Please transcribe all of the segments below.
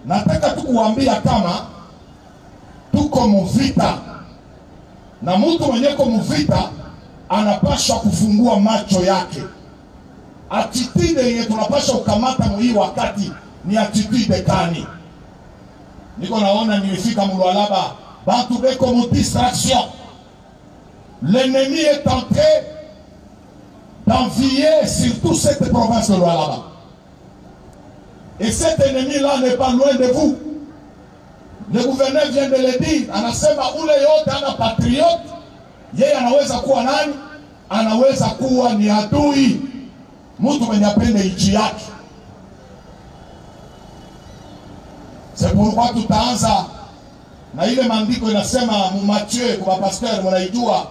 Nataka tu kuambia kama tuko mvita, na mtu mwenye ko mvita anapaswa kufungua macho yake. Attitude yenye tunapaswa kukamata hii wakati ni attitude kani? Niko naona nimefika Mlualaba, bantu beko mu distraction. L'ennemi est en train d'envier surtout cette province de Lualaba. Et cet ennemi-là n'est pas loin de vous. Le gouverneur vient de le dire, anasema ule yote ana patriote, yeye anaweza kuwa nani? Anaweza kuwa ni adui, mtu mwenye apende nchi yake. C'est pourquoi tutaanza na ile maandiko inasema mu Matthieu, kwa pasteur mnaijua,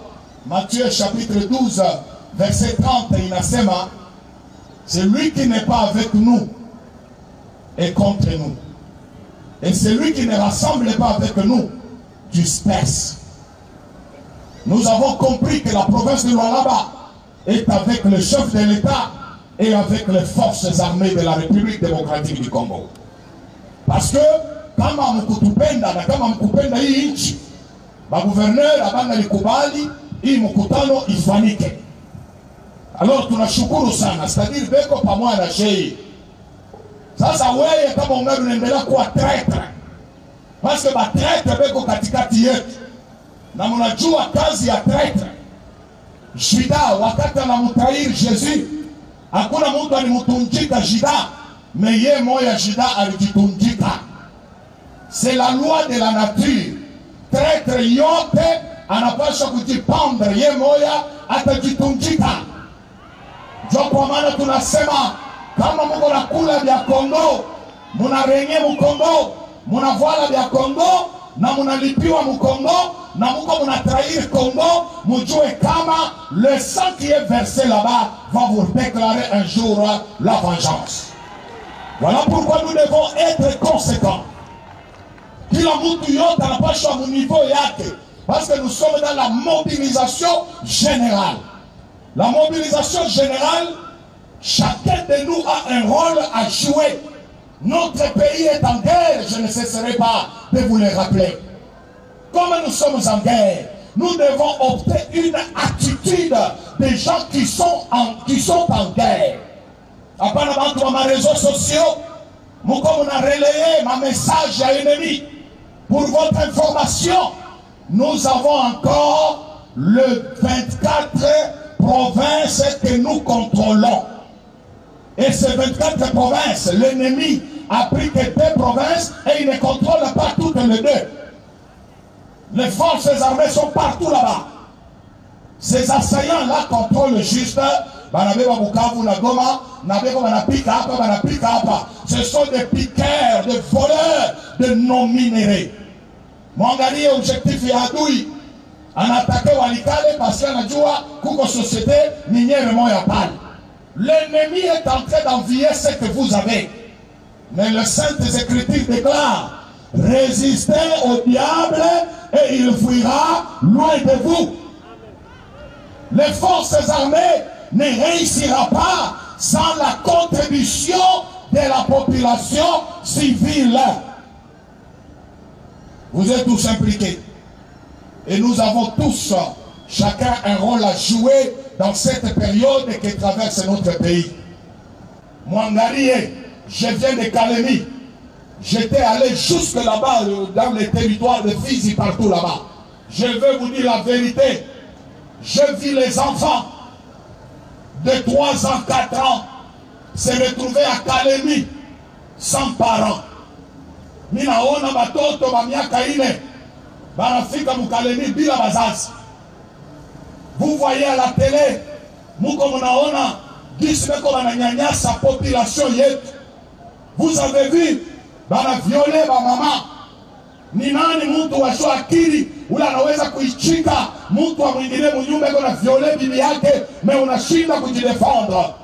Matthieu chapitre 12 verset 30 inasema, celui qui n'est pas avec nous est contre nous. Et celui qui ne rassemble pas avec nous disperse. Nous avons compris que la province de Lualaba est avec le chef de l'État et avec les forces armées de la République démocratique du Congo. Parce que kama mkutupenda na kama mkupenda hii nchi, ba gouverneur abanga likubali hii mkutano ifanyike. Alors tunashukuru sana, c'est-à-dire beko pamoja na shei. Sasa wewe kama ungali unaendelea kuwa traitor, parce que ba traitor beko katikati yetu, na mnajua kazi ya traitor. Juda wakati anamtahiri Jésus, hakuna mtu alimtunjika Juda, mais yeye moya Juda alijitunjika. C'est la loi de la nature. Traitor yote anapaswa kujipamba, yeye moya atajitunjika. Ndio kwa maana tunasema kama mko na kula vya Kongo, munarenye Mkongo, munavala vya Kongo, na munalipiwa Mkongo, na mko munatrahir Kongo, mujue kama le sang qui est versé là-bas va vous déclarer un jour la vengeance. Voilà pourquoi nous devons être conséquents. Kila mtu yote anapaswa mu niveau yake, parce que nous sommes dans la mobilisation générale. La mobilisation générale, chacun de nous a un rôle à jouer. Notre pays est en guerre, je ne cesserai pas de vous le rappeler. Comme nous sommes en guerre, nous devons opter une attitude des gens qui sont en guerre. Après ma réseaux sociaux, nous comme on a relayé ma message à l'ennemi. Pour votre information, nous avons encore le 24 provinces que nous contrôlons. Et ces 24 provinces, l'ennemi a pris que 2 provinces et il ne contrôle pas toutes les 2. Les forces armées sont partout là-bas. Ces assaillants-là contrôlent juste ce sont des piqueurs, des voleurs de non-minérés. Mwangalie objectif ya adui. Anatake Walikale parce qu'il anajua kuko société minière moya pale. L'ennemi est en train d'envier ce que vous avez. Mais le Saintes Écritures déclare, résistez au diable et il fuira loin de vous. Les forces armées ne réussira pas sans la contribution de la population civile. Vous êtes tous impliqués. Et nous avons tous, chacun un rôle à jouer dans cette période que traverse notre pays. Mwangalie, je viens de Kalemi. J'étais allé jusque là-bas, dans les territoires de Fizi, partout là-bas. Je vais vous dire la vérité. Je vis les enfants de 3 ans, 4 ans se retrouver à Kalemi sans parents. Minaona batoto ba miaka ine banafika mukalemi bila bazazi. Vous voyez à la télé, muko munaona gisi beko bananyanyasa population yetu. Vous avez vu bana violer ba mama. Ni nani mtu wa akili ule anaweza kuichika mtu wa mwingine mnyumba yuko na violer bibi yake, mais unashinda kujidefendre.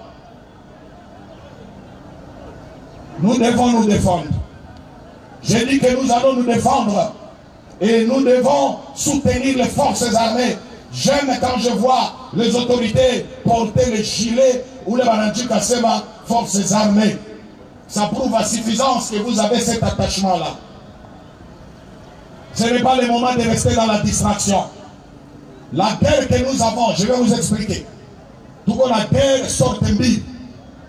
Nous devons nous défendre. J'ai dit que nous allons nous défendre et nous devons soutenir les forces armées. J'aime quand je vois les autorités porter les gilets ou les bananchika sema forces armées. Ça prouve à suffisance que vous avez cet attachement-là. Ce n'est pas le moment de rester dans la distraction. La guerre que nous avons, je vais vous expliquer. Tout qu'on a guerre sorte mbili.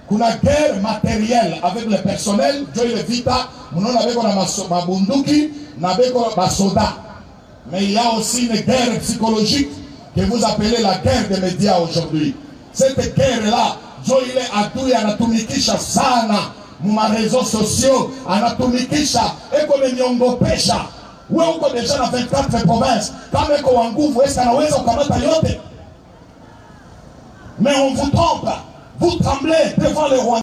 Kuna guerre matérielle avec le personnel, Joy Vita, nous avons mabunduki, nous avons soldats. Mais il y a aussi une guerre psychologique que vous appelez la guerre des médias aujourd'hui. Cette guerre-là, Joy adui anatumikisha sana ma réseaux sociaux, anatumikisha eko niongopesha. Wewe uko deja na 24 provinces, kama eko wa nguvu, est-ce anaweza kukamata yote? Mais on vous trompe. Vous tremblez devant le roi.